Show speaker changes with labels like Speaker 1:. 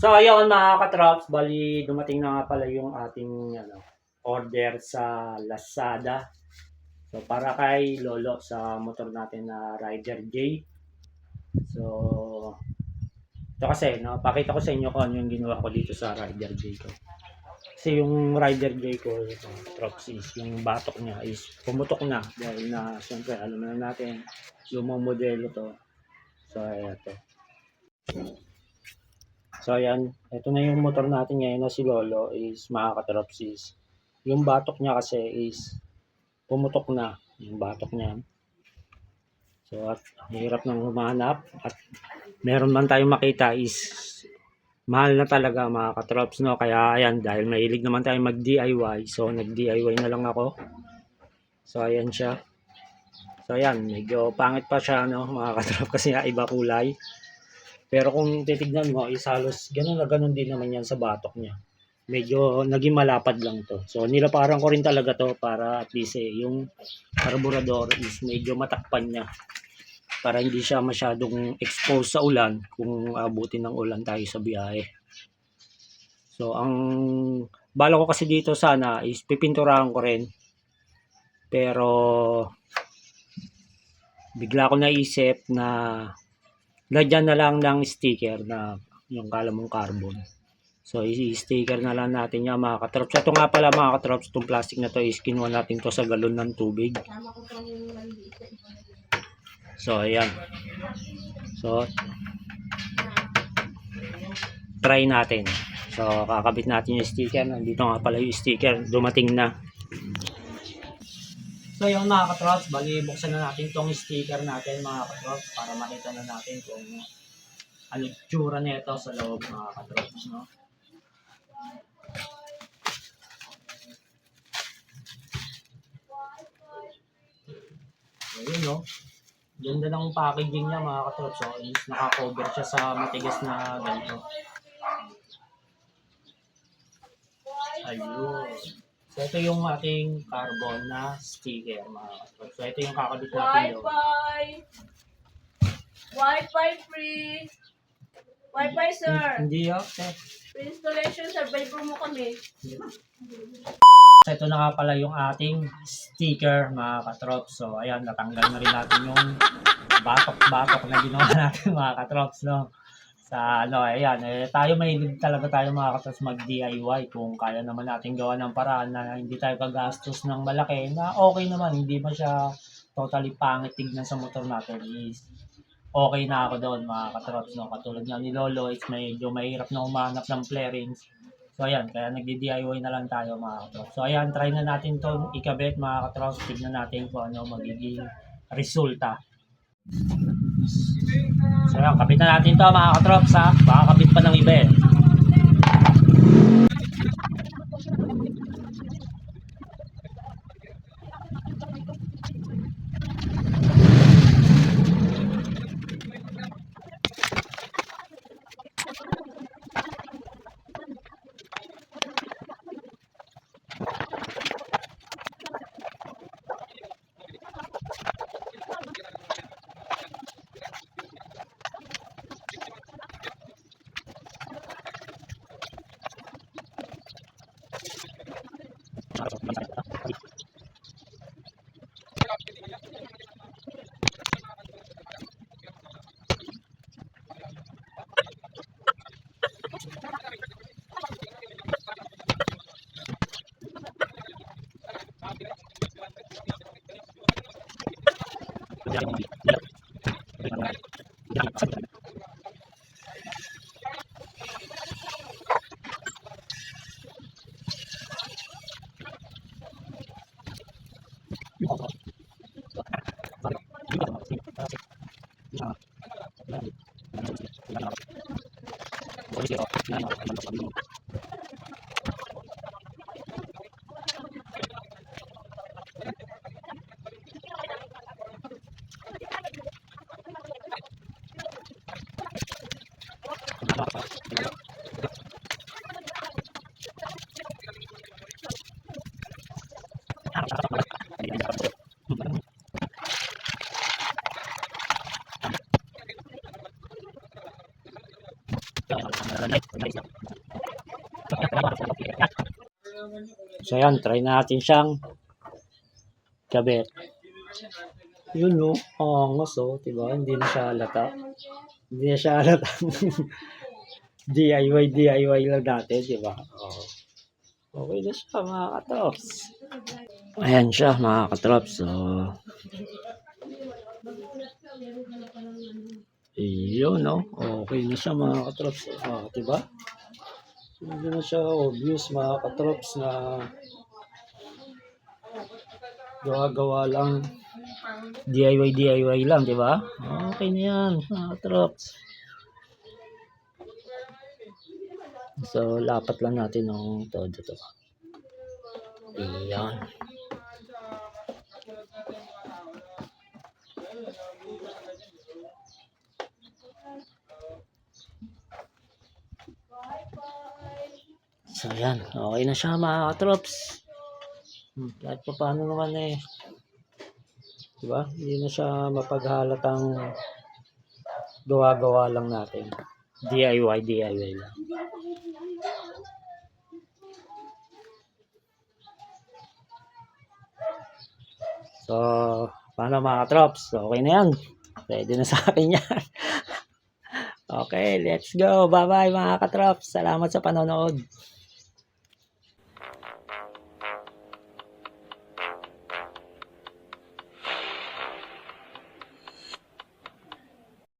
Speaker 1: So ayun mga katrops, bali dumating na nga pala yung ating order sa Lazada. So para kay Lolo sa motor natin na Rider J. So ito kasi, pakita ko sa inyo kung ano yung ginawa ko dito sa Rider J ko. Kasi yung Rider J ko, Trops, is yung batok niya is pumutok na dahil na siyempre alam na natin lumang modelo to. So ito. So ayan, ito na yung motor natin ngayon na si Lolo is makakatrops is yung batok niya kasi is pumutok na yung batok niya. So at hirap nang humanap at meron man tayong makita is mahal na talaga mga katrops, no? Kaya ayan, dahil mahilig naman tayo mag DIY, so nag DIY na lang ako. So ayan siya. So ayan, medyo pangit pa siya, no mga katrops, kasi iba kulay. Pero kung titignan mo, is halos ganun na ganun din naman yan sa batok niya. Medyo naging malapad lang to. So nilaparan ko rin talaga to para at least yung carburetor is medyo matakpan niya. Para hindi siya masyadong exposed sa ulan kung abutin ng ulan tayo sa biyahe. So ang bala ko kasi dito sana is pipinturahan ko rin. Pero bigla ko naisip na lagyan na lang ng sticker na yung kalamong carbon. So i-sticker na lang natin yan mga katrops. Ito nga pala mga katrops, itong plastic na to is kinuha natin to sa galon ng tubig. So ayan. So try natin. So kakabit natin yung sticker. Nandito nga pala yung sticker, dumating na. So yung mga katrops, bali buksan na natin tong sticker natin mga katrops para makita na natin kung ano tsura nito sa loob mga katrops, no? Ayun, no? Ganda ng packaging niya mga katrops. So is naka-cover siya sa matigas na ganito. Ayun. So ito yung ating carbon na sticker mga katrops. So ito yung kakabit natin doon.
Speaker 2: Wi-Fi free. Wi-Fi, sir.
Speaker 1: Hindi yun.
Speaker 2: Free installation, sir. Bible mo kami.
Speaker 1: So ito na nga pala yung ating sticker mga katrops. So ayan, natanggal na rin natin yung batok-batok na ginawa natin mga katrops, no? Sa ayan, tayo mahilig talaga tayo mga katrops mag DIY kung kaya naman natin gawa ng paraan na hindi tayo kagastos ng malaki na okay naman, hindi ba siya totally pangit tignan sa motor natin is okay na ako doon mga katrops, no? Katulad nga ni Lolo, it's medyo mahirap na umanap ng flarings. So ayan, kaya nagdi-DIY na lang tayo mga katrops. So ayan, try na natin to ikabit mga katrops. Tignan natin kung ano magiging resulta. So ayan, kabit na natin to mga katrops ha. Baka kabit pa ng iba eh. Nice. So yan, try natin siyang kabit. Yun no, angas oh, diba? Hindi na siya halata. Hindi na siya halata. DIY lang natin, diba? Oh. Okay na siya mga katrops. Ayan siya mga katrops. So, yun no, okay na siya mga katrops. Diba? Hindi na siya obvious mga katrops na gawa-gawa lang. DIY lang, di ba? Okay na yan, mga katrops. So, lapat lang natin ng todo to. Ayan. So, yan. Okay na siya, mga katrops. Kahit pa paano naman eh. Diba? Hindi na siya mapaghalatang gawa-gawa lang natin. DIY lang. So, paano mga katrops? Okay na yan. Pwede na sa akin yan. Okay, let's go. Bye-bye mga katrops. Salamat sa panonood.